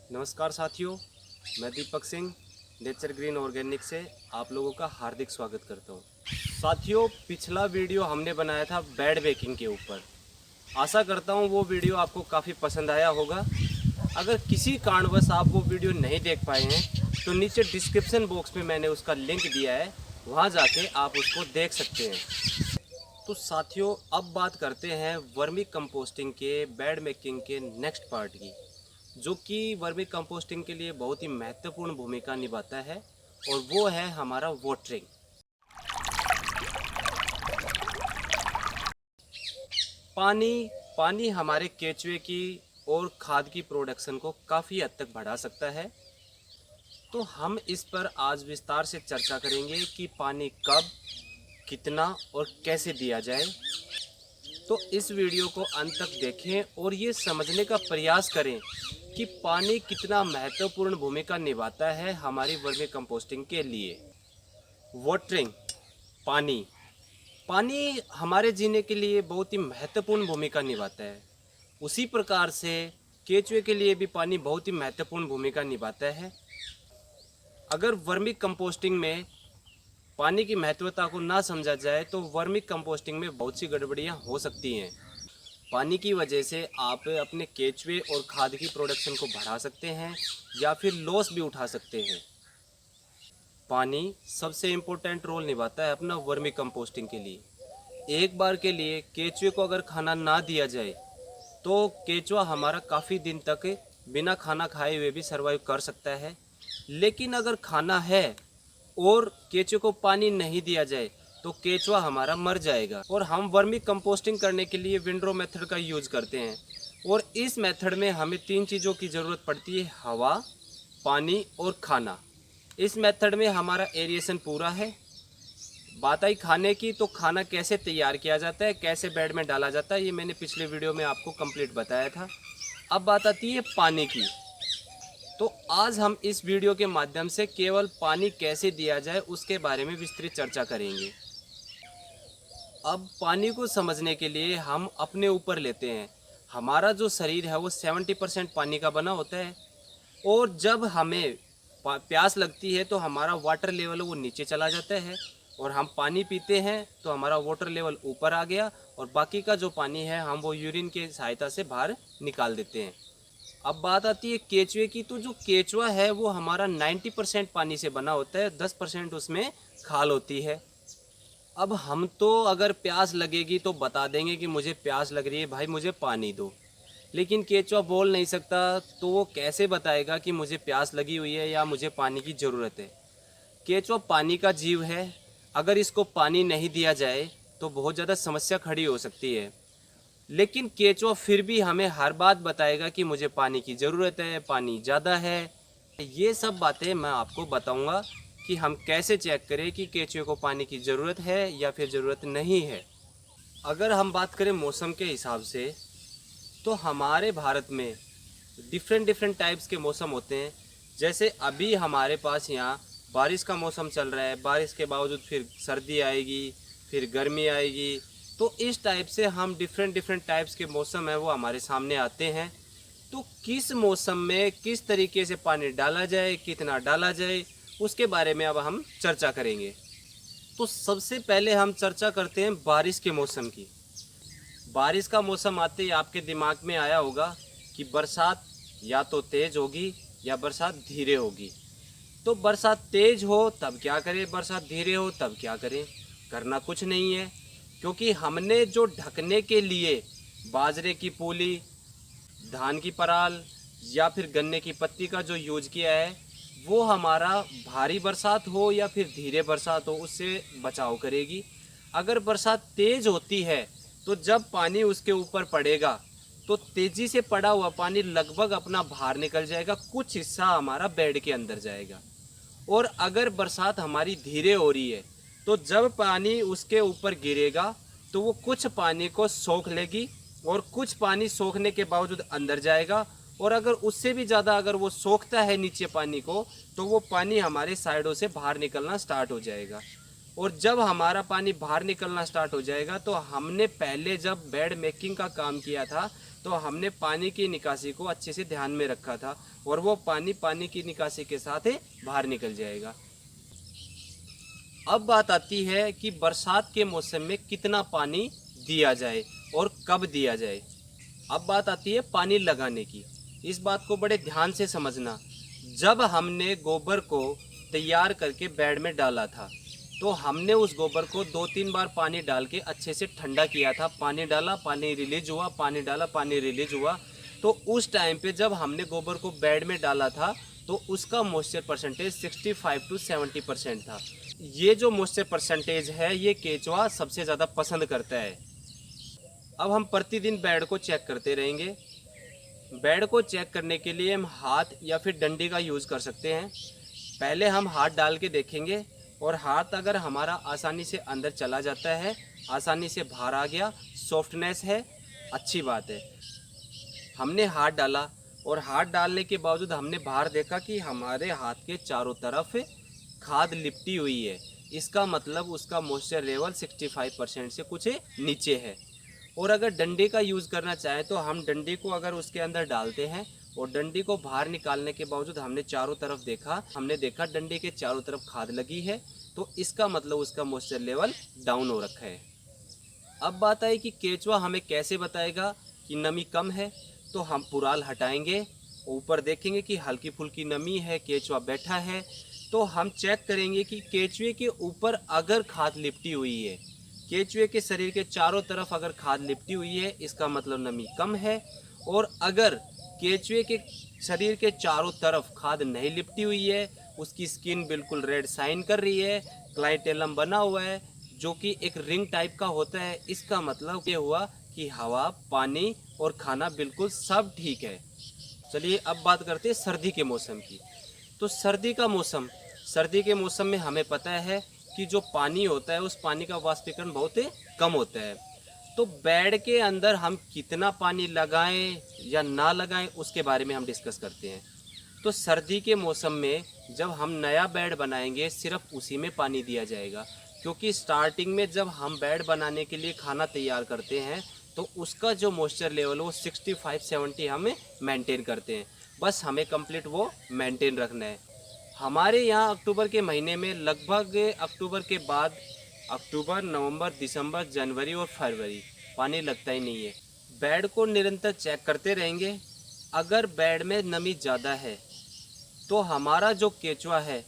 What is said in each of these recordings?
नमस्कार साथियों, मैं Deepak Singh nature green organic से आप लोगों का हार्दिक स्वागत करता हूं। साथियों, पिछला वीडियो हमने बनाया था बेड बेकिंग के ऊपर। आशा करता हूं वो वीडियो आपको काफ़ी पसंद आया होगा। अगर किसी कारणवश आप वो वीडियो नहीं देख पाए हैं तो नीचे डिस्क्रिप्शन बॉक्स में मैंने उसका लिंक दिया है, वहां जाके आप उसको देख सकते हैं। तो साथियों, अब बात करते हैं वर्मी कंपोस्टिंग के बेड मेकिंग के नेक्स्ट पार्ट की, जो कि वर्मी कंपोस्टिंग के लिए बहुत ही महत्वपूर्ण भूमिका निभाता है, और वो है हमारा वाटरिंग। पानी हमारे केचुए की और खाद की प्रोडक्शन को काफ़ी हद तक बढ़ा सकता है। तो हम इस पर आज विस्तार से चर्चा करेंगे कि पानी कब, कितना और कैसे दिया जाए। तो इस वीडियो को अंत तक देखें और ये समझने का प्रयास करें कि पानी कितना महत्वपूर्ण भूमिका निभाता है हमारी वर्मी कंपोस्टिंग के लिए। वाटरिंग, पानी पानी हमारे जीने के लिए बहुत ही महत्वपूर्ण भूमिका निभाता है। उसी प्रकार से केचुए के लिए भी पानी बहुत ही महत्वपूर्ण भूमिका निभाता है। अगर वर्मी कंपोस्टिंग में पानी की महत्वता को ना समझा जाए तो वर्मी कंपोस्टिंग में बहुत सी गड़बड़ियाँ हो सकती हैं। पानी की वजह से आप अपने केचुए और खाद की प्रोडक्शन को बढ़ा सकते हैं या फिर लॉस भी उठा सकते हैं। पानी सबसे इम्पोर्टेंट रोल निभाता है अपना वर्मी कंपोस्टिंग के लिए। एक बार के लिए केचुए को अगर खाना ना दिया जाए तो केचुआ हमारा काफ़ी दिन तक बिना खाना खाए हुए भी सर्वाइव कर सकता है। लेकिन अगर खाना है और केचुए को पानी नहीं दिया जाए तो केचुआ हमारा मर जाएगा। और हम वर्मी कंपोस्टिंग करने के लिए विंडरो मेथड का यूज करते हैं, और इस मेथड में हमें 3 चीज़ों की ज़रूरत पड़ती है: हवा, पानी और खाना। इस मेथड में हमारा एरिएशन पूरा है। बात आई खाने की, तो खाना कैसे तैयार किया जाता है, कैसे बेड में डाला जाता है, ये मैंने पिछले वीडियो में आपको कंप्लीट बताया था। अब बात आती है पानी की। तो आज हम इस वीडियो के माध्यम से केवल पानी कैसे दिया जाए उसके बारे में विस्तृत चर्चा करेंगे। अब पानी को समझने के लिए हम अपने ऊपर लेते हैं। हमारा जो शरीर है वो 70% पानी का बना होता है, और जब हमें प्यास लगती है तो हमारा वाटर लेवल वो नीचे चला जाता है, और हम पानी पीते हैं तो हमारा वाटर लेवल ऊपर आ गया, और बाकी का जो पानी है हम वो यूरिन की सहायता से बाहर निकाल देते हैं। अब बात आती है केचुए की। तो जो केचुआ है वो हमारा 90% पानी से बना होता है, 10% उसमें खाल होती है। अब हम तो अगर प्यास लगेगी तो बता देंगे कि मुझे प्यास लग रही है भाई, मुझे पानी दो। लेकिन केचुआ बोल नहीं सकता, तो वो कैसे बताएगा कि मुझे प्यास लगी हुई है या मुझे पानी की ज़रूरत है। केचुआ पानी का जीव है। अगर इसको पानी नहीं दिया जाए तो बहुत ज़्यादा समस्या खड़ी हो सकती है। लेकिन केचुआ फिर भी हमें हर बात बताएगा कि मुझे पानी की ज़रूरत है, पानी ज़्यादा है। ये सब बातें मैं आपको बताऊंगा कि हम कैसे चेक करें कि केचुए को पानी की ज़रूरत है या फिर ज़रूरत नहीं है। अगर हम बात करें मौसम के हिसाब से, तो हमारे भारत में डिफरेंट टाइप्स के मौसम होते हैं। जैसे अभी हमारे पास यहाँ बारिश का मौसम चल रहा है, बारिश के बावजूद फिर सर्दी आएगी, फिर गर्मी आएगी। तो इस टाइप से हम डिफरेंट टाइप्स के मौसम है वो हमारे सामने आते हैं। तो किस मौसम में किस तरीके से पानी डाला जाए, कितना डाला जाए, उसके बारे में अब हम चर्चा करेंगे। तो सबसे पहले हम चर्चा करते हैं बारिश के मौसम की। बारिश का मौसम आते ही आपके दिमाग में आया होगा कि बरसात या तो तेज़ होगी या बरसात धीरे होगी। तो बरसात तेज़ हो तब क्या करें, बरसात धीरे हो तब क्या करें? करना कुछ नहीं है, क्योंकि हमने जो ढकने के लिए बाजरे की पूली, धान की पराल या फिर गन्ने की पत्ती का जो यूज किया है, वो हमारा भारी बरसात हो या फिर धीरे बरसात हो उससे बचाव करेगी। अगर बरसात तेज़ होती है तो जब पानी उसके ऊपर पड़ेगा तो तेज़ी से पड़ा हुआ पानी लगभग अपना बाहर निकल जाएगा, कुछ हिस्सा हमारा बेड के अंदर जाएगा। और अगर बरसात हमारी धीरे हो रही है तो जब पानी उसके ऊपर गिरेगा तो वो कुछ पानी को सोख लेगी, और कुछ पानी सोखने के बावजूद अंदर जाएगा। और अगर उससे भी ज़्यादा अगर वो सोखता है नीचे पानी को, तो वो पानी हमारे साइडों से बाहर निकलना स्टार्ट हो जाएगा। और जब हमारा पानी बाहर निकलना स्टार्ट हो जाएगा तो हमने पहले जब बेड मेकिंग का काम किया था तो हमने पानी की निकासी को अच्छे से ध्यान में रखा था और वो पानी की निकासी के साथ ही बाहर निकल जाएगा। अब बात आती है कि बरसात के मौसम में कितना पानी दिया जाए और कब दिया जाए। अब बात आती है पानी लगाने की। इस बात को बड़े ध्यान से समझना। जब हमने गोबर को तैयार करके बेड में डाला था तो हमने उस गोबर को 2-3 बार पानी डाल के अच्छे से ठंडा किया था। पानी डाला, पानी रिलीज हुआ, पानी डाला, पानी रिलीज हुआ। तो उस टाइम पे जब हमने गोबर को बेड में डाला था तो उसका मॉइस्चर परसेंटेज 65 to 70% था। ये जो मॉइस्चर परसेंटेज है ये केचुआ सबसे ज़्यादा पसंद करता है। अब हम प्रतिदिन बेड को चेक करते रहेंगे। बेड को चेक करने के लिए हम हाथ या फिर डंडी का यूज़ कर सकते हैं। पहले हम हाथ डाल के देखेंगे और हाथ अगर हमारा आसानी से अंदर चला जाता है, आसानी से बाहर आ गया, सॉफ्टनेस है, अच्छी बात है। हमने हाथ डाला और हाथ डालने के बावजूद हमने बाहर देखा कि हमारे हाथ के चारों तरफ खाद लिपटी हुई है। इसका मतलब उसका मॉइस्चर लेवल 65% से कुछ नीचे है। और अगर डंडे का यूज़ करना चाहें तो हम डंडे को अगर उसके अंदर डालते हैं और डंडी को बाहर निकालने के बावजूद हमने चारों तरफ देखा, हमने देखा डंडी के चारों तरफ खाद लगी है, तो इसका मतलब उसका मॉइस्चर लेवल डाउन हो रखा है। अब बात आई कि केचुआ हमें कैसे बताएगा कि नमी कम है। तो हम पुराल हटाएंगे, ऊपर देखेंगे कि हल्की फुल्की नमी है, केचुआ बैठा है। तो हम चेक करेंगे कि केचुए के ऊपर अगर खाद लिपटी हुई है, केचुए के शरीर के चारों तरफ अगर खाद लिपटी हुई है, इसका मतलब नमी कम है। और अगर केचुए के शरीर के चारों तरफ खाद नहीं लिपटी हुई है, उसकी स्किन बिल्कुल रेड शाइन कर रही है, क्लाइटेलम बना हुआ है जो कि एक रिंग टाइप का होता है, इसका मतलब ये हुआ कि हवा, पानी और खाना बिल्कुल सब ठीक है। चलिए अब बात करते हैं सर्दी के मौसम की। तो सर्दी के मौसम में हमें पता है कि जो पानी होता है उस पानी का वाष्पीकरण बहुत कम होता है। तो बेड के अंदर हम कितना पानी लगाएं या ना लगाएं उसके बारे में हम डिस्कस करते हैं। तो सर्दी के मौसम में जब हम नया बेड बनाएंगे सिर्फ उसी में पानी दिया जाएगा, क्योंकि स्टार्टिंग में जब हम बेड बनाने के लिए खाना तैयार करते हैं तो उसका जो मॉइस्चर लेवल वो 65-70 हमें मेंटेन करते हैं। बस हमें कंप्लीट वो मेंटेन रखना है। हमारे यहाँ अक्टूबर के महीने में लगभग अक्टूबर के बाद अक्टूबर, नवंबर, दिसंबर, जनवरी और फरवरी पानी लगता ही नहीं है। बेड को निरंतर चेक करते रहेंगे। अगर बेड में नमी ज़्यादा है तो हमारा जो केचुआ है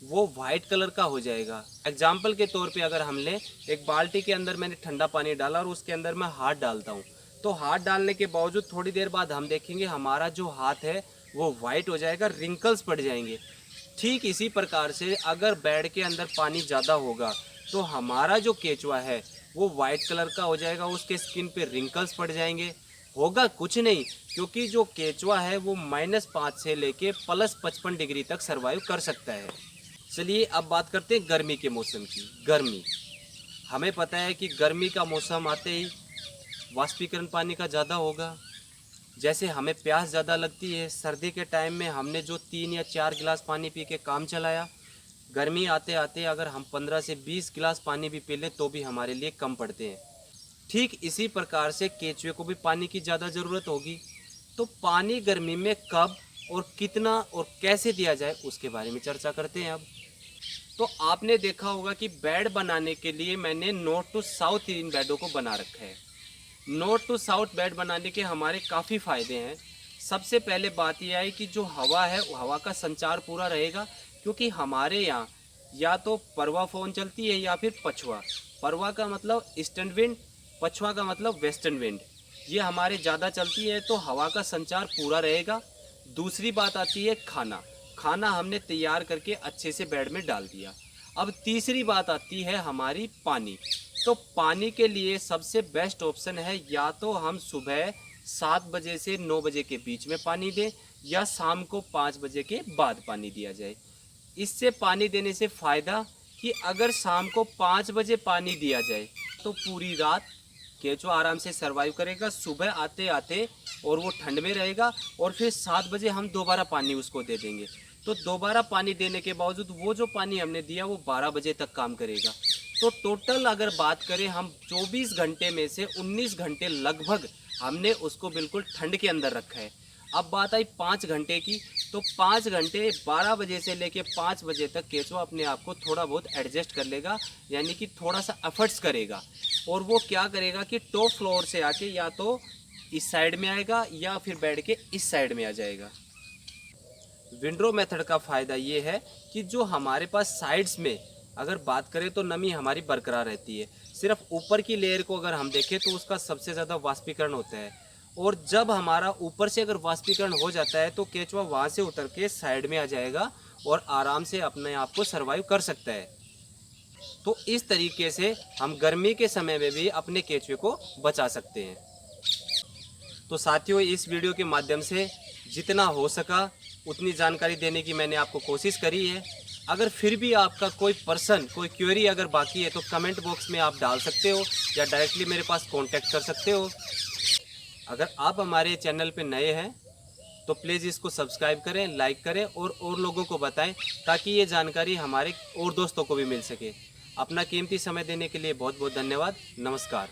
वो वाइट कलर का हो जाएगा। एग्जाम्पल के तौर पे अगर हम लें, एक बाल्टी के अंदर मैंने ठंडा पानी डाला और उसके अंदर मैं हाथ डालता हूँ, तो हाथ डालने के बावजूद थोड़ी देर बाद हम देखेंगे हमारा जो हाथ है वो वाइट हो जाएगा, रिंकल्स पड़ जाएंगे। ठीक इसी प्रकार से अगर बेड के अंदर पानी ज़्यादा होगा तो हमारा जो केचुआ है वो वाइट कलर का हो जाएगा, उसके स्किन पे रिंकल्स पड़ जाएंगे। होगा कुछ नहीं, क्योंकि जो केचुआ है वो -5 से लेके +55 डिग्री तक सर्वाइव कर सकता है। चलिए अब बात करते हैं गर्मी के मौसम की। गर्मी, हमें पता है कि गर्मी का मौसम आते ही वाष्पीकरण पानी का ज़्यादा होगा। जैसे हमें प्यास ज़्यादा लगती है, सर्दी के टाइम में हमने जो 3 या 4 गिलास पानी पी के काम चलाया, गर्मी आते आते अगर हम 15 से 20 गिलास पानी भी पी लें तो भी हमारे लिए कम पड़ते हैं। ठीक इसी प्रकार से केचुए को भी पानी की ज़्यादा ज़रूरत होगी। तो पानी गर्मी में कब और कितना और कैसे दिया जाए उसके बारे में चर्चा करते हैं। अब तो आपने देखा होगा कि बेड बनाने के लिए मैंने नॉर्थ टू साउथ इन बेडों को बना रखा है। नॉर्थ टू साउथ बेड बनाने के हमारे काफ़ी फ़ायदे हैं। सबसे पहले बात यह है कि जो हवा है वो हवा का संचार पूरा रहेगा, क्योंकि हमारे यहाँ या तो परवा फोन चलती है या फिर पछुआ। परवा का मतलब ईस्टर्न विंड, पछुआ का मतलब वेस्टर्न विंड। ये हमारे ज़्यादा चलती है तो हवा का संचार पूरा रहेगा। दूसरी बात आती है खाना। खाना हमने तैयार करके अच्छे से बेड में डाल दिया। अब तीसरी बात आती है हमारी पानी। तो पानी के लिए सबसे बेस्ट ऑप्शन है या तो हम सुबह 7 बजे से 9 बजे के बीच में पानी दें या शाम को 5 बजे के बाद पानी दिया जाए। इससे पानी देने से फ़ायदा कि अगर शाम को 5 बजे पानी दिया जाए तो पूरी रात केचुआ आराम से सर्वाइव करेगा, सुबह आते आते और वो ठंड में रहेगा और फिर 7 बजे हम दोबारा पानी उसको दे देंगे। तो दोबारा पानी देने के बावजूद वो जो पानी हमने दिया वो 12 बजे तक काम करेगा। तो टोटल अगर बात करें हम 24 घंटे में से 19 घंटे लगभग हमने उसको बिल्कुल ठंड के अंदर रखा है। अब बात आई 5 घंटे की, तो 5 घंटे 12 बजे से लेके 5 बजे तक केचुआ अपने आप को थोड़ा बहुत एडजस्ट कर लेगा, यानी कि थोड़ा सा एफर्ट्स करेगा। और वो क्या करेगा कि टॉप फ्लोर से आके या तो इस साइड में आएगा या फिर बैठ के इस साइड में आ जाएगा। विंडरो मेथड का फ़ायदा ये है कि जो हमारे पास साइड्स में अगर बात करें तो नमी हमारी बरकरार रहती है। सिर्फ ऊपर की लेयर को अगर हम देखें तो उसका सबसे ज़्यादा वाष्पीकरण होता है, और जब हमारा ऊपर से अगर वाष्पीकरण हो जाता है तो केचुआ वहाँ से उतर के साइड में आ जाएगा और आराम से अपने आप को सर्वाइव कर सकता है। तो इस तरीके से हम गर्मी के समय में भी अपने केचुए को बचा सकते हैं। तो साथियों, इस वीडियो के माध्यम से जितना हो सका उतनी जानकारी देने की मैंने आपको कोशिश करी है। अगर फिर भी आपका कोई क्वेरी अगर बाकी है तो कमेंट बॉक्स में आप डाल सकते हो या डायरेक्टली मेरे पास कांटेक्ट कर सकते हो। अगर आप हमारे चैनल पे नए हैं तो प्लीज़ इसको सब्सक्राइब करें, लाइक करें और लोगों को बताएं, ताकि ये जानकारी हमारे और दोस्तों को भी मिल सके। अपना कीमती समय देने के लिए बहुत बहुत धन्यवाद। नमस्कार।